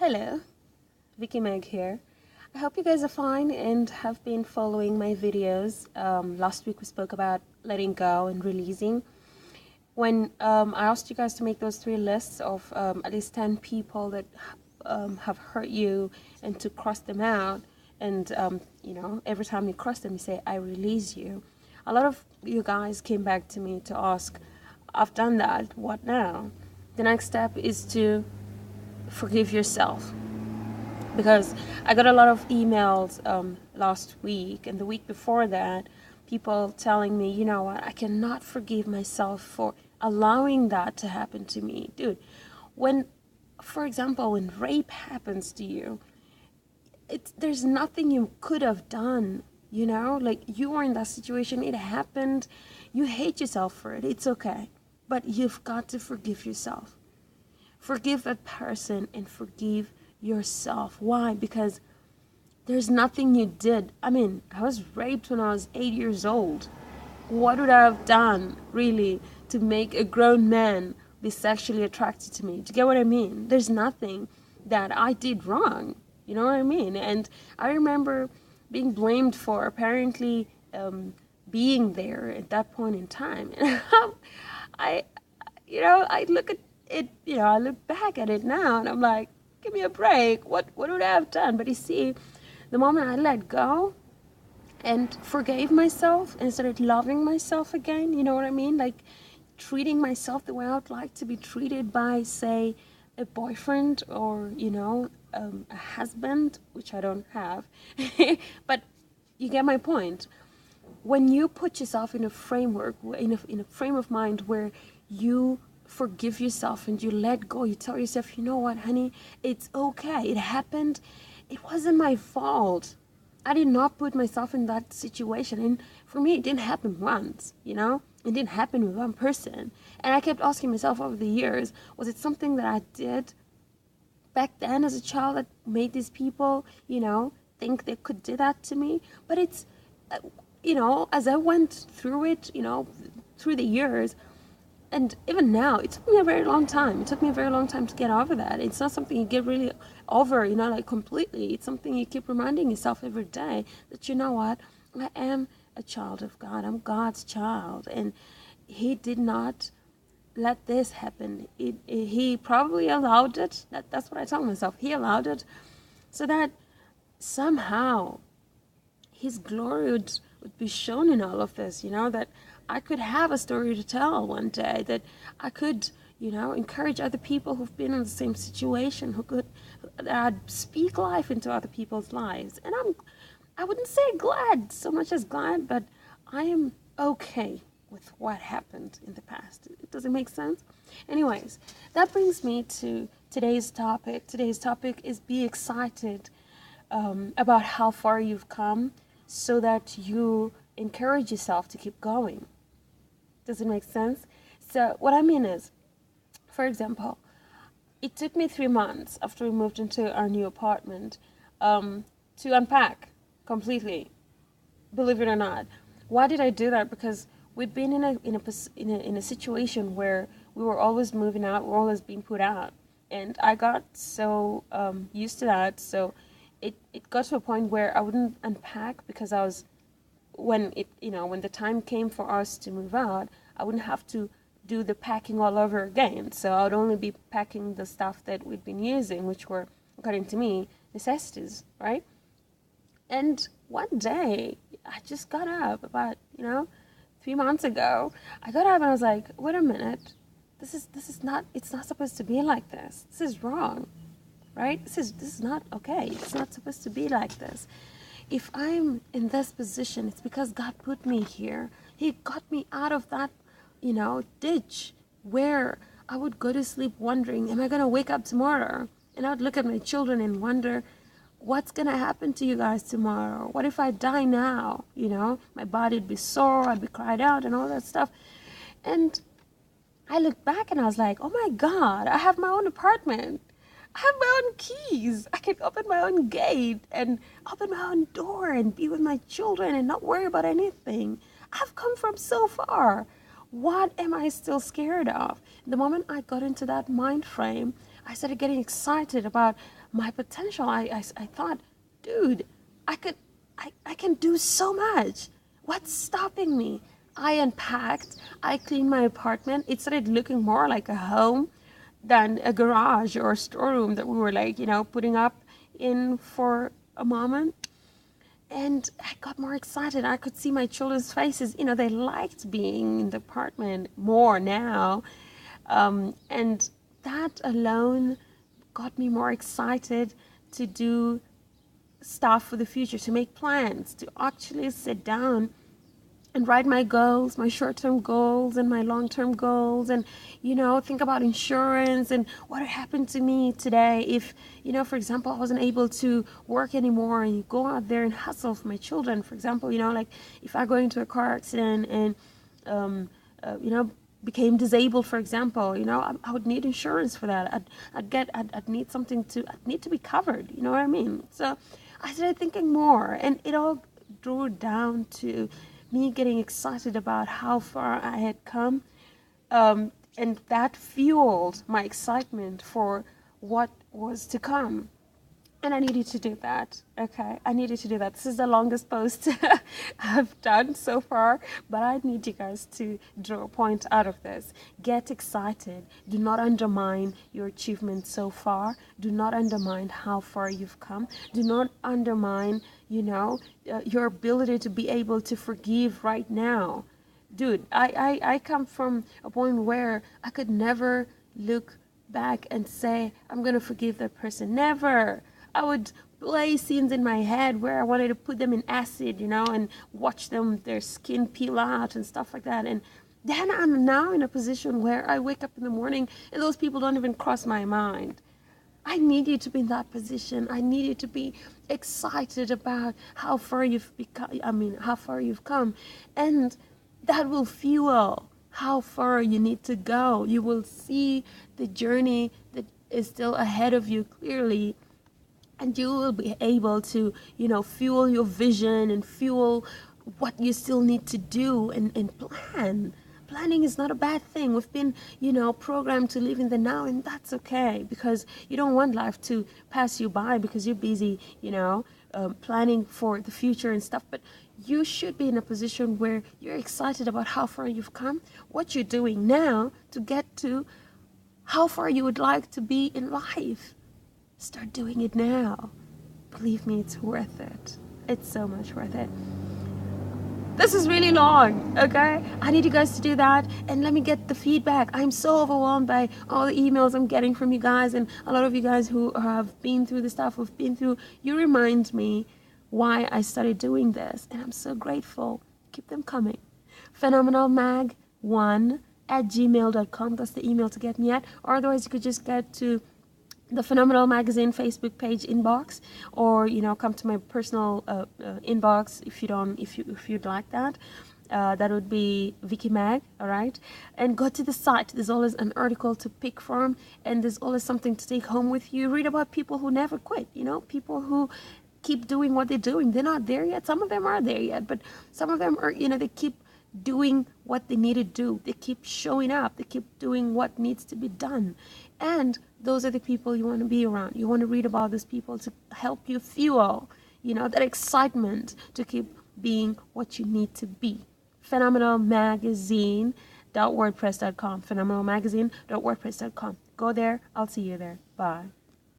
Hello, Vicky Meg here. I hope you guys are fine and have been following my videos. Last week we spoke about letting go and releasing. When I asked you guys to make those 3 lists of at least 10 people that have hurt you and to cross them out, and every time you cross them you say, I release you. A lot of you guys came back to me to ask, I've done that, what now? The next step is to forgive yourself, because I got a lot of emails last week and the week before that, people telling me, you know what, I cannot forgive myself for allowing that to happen to me. Dude, when, for example, when rape happens to you, there's nothing you could have done, like you were in that situation, it happened, you hate yourself for it, it's okay, but you've got to forgive yourself. Forgive that person and forgive yourself. Why? Because there's nothing you did. I mean, I was raped when I was 8 years old. What would I have done, really, to make a grown man be sexually attracted to me? Do you get what I mean? There's nothing that I did wrong. You know what I mean? And I remember being blamed for apparently being there at that point in time. And I look at it, I look back at it now and I'm like, give me a break. What would I have done? But you see, the moment I let go and forgave myself and started loving myself again, you know what I mean? Like treating myself the way I would like to be treated by, say, a boyfriend or, a husband, which I don't have. But you get my point. When you put yourself in a framework, in a frame of mind where you forgive yourself and you let go, you tell yourself, you know what, honey, it's okay, it happened, it wasn't my fault, I did not put myself in that situation. And for me, it didn't happen once, it didn't happen with one person. And I kept asking myself over the years, was it something that I did back then as a child that made these people think they could do that to me? But it's as I went through it, through the years, and even now, it took me a very long time. It took me a very long time to get over that. It's not something you get really over, like completely. It's something you keep reminding yourself every day that, you know what, I am a child of God. I'm God's child. And He did not let this happen. He probably allowed it. That's what I tell myself. He allowed it so that somehow His glory would be shown in all of this, that I could have a story to tell one day, that I could, encourage other people who've been in the same situation, that I'd speak life into other people's lives. And I wouldn't say glad so much as glad, but I am okay with what happened in the past. Does it make sense? Anyways, that brings me to today's topic. Today's topic is be excited about how far you've come so that you encourage yourself to keep going. Does it make sense? So what I mean is, for example, it took me 3 months after we moved into our new apartment to unpack completely. Believe it or not. Why did I do that? Because we'd been in a situation where we were always moving out, we were always being put out, and I got so used to that. So it got to a point where I wouldn't unpack because I was, when the time came for us to move out, I wouldn't have to do the packing all over again. So I would only be packing the stuff that we'd been using, which were, according to me, necessities, right? And one day, I just got up about, 3 months ago. I got up and I was like, wait a minute, this is not, it's not supposed to be like this. This is wrong, right? This is not okay. It's not supposed to be like this. If I'm in this position, it's because God put me here. He got me out of that, ditch where I would go to sleep wondering, am I going to wake up tomorrow? And I would look at my children and wonder, what's going to happen to you guys tomorrow? What if I die now? My body would be sore, I'd be cried out and all that stuff. And I looked back and I was like, oh my God, I have my own apartment. I have my own keys. I can open my own gate and open my own door and be with my children and not worry about anything. I've come from so far. What am I still scared of? The moment I got into that mind frame, I started getting excited about my potential. I thought, dude, I can do so much. What's stopping me? I unpacked, I cleaned my apartment. It started looking more like a home than a garage or a storeroom that we were like, putting up in for a moment. And I got more excited. I could see my children's faces. They liked being in the apartment more now. And that alone got me more excited to do stuff for the future, to make plans, to actually sit down and write my goals, my short-term goals and my long-term goals, and think about insurance and what happened to me today if for example I wasn't able to work anymore, and you go out there and hustle for my children. For example, like if I go into a car accident and became disabled, for example, I would need insurance for that. I'd need something I'd need to be covered, you know what I mean? So I started thinking more, and it all drew down to me getting excited about how far I had come, and that fueled my excitement for what was to come. And I needed to do that. Okay, I needed to do that. This is the longest post I've done so far, but I need you guys to draw a point out of this. Get excited. Do not undermine your achievements so far. Do not undermine how far you've come. Do not undermine, your ability to be able to forgive right now. Dude, I come from a point where I could never look back and say, I'm going to forgive that person. Never. I would play scenes in my head where I wanted to put them in acid, and watch their skin peel out and stuff like that. And then I'm now in a position where I wake up in the morning and those people don't even cross my mind. I need you to be in that position. I need you to be excited about how far you've become. How far you've come. And that will fuel how far you need to go. You will see the journey that is still ahead of you clearly. And you will be able to, fuel your vision and fuel what you still need to do and plan. Planning is not a bad thing. We've been, programmed to live in the now, and that's okay, because you don't want life to pass you by because you're busy, planning for the future and stuff. But you should be in a position where you're excited about how far you've come, what you're doing now to get to how far you would like to be in life. Start doing it now. Believe me, it's worth it. It's so much worth it. This is really long, okay? I need you guys to do that, and let me get the feedback. I'm so overwhelmed by all the emails I'm getting from you guys, and a lot of you guys who have been through the stuff we've been through. You remind me why I started doing this, and I'm so grateful. Keep them coming. phenomenalmag1@gmail.com. That's the email to get me at, or otherwise you could just get to the Phenomenal Magazine Facebook page inbox, or come to my personal inbox if you'd like that. That would be Vicky Mag, all right? And go to the site. There's always an article to pick from, and there's always something to take home with you. Read about people who never quit, people who keep doing what they're doing. They're not there yet. Some of them are there yet, but some of them are, they keep doing what they need to do. They keep showing up. They keep doing what needs to be done. And those are the people you want to be around. You want to read about those people to help you fuel, that excitement to keep being what you need to be. phenomenalmagazine.wordpress.com. phenomenalmagazine.wordpress.com. Go there. I'll see you there. Bye.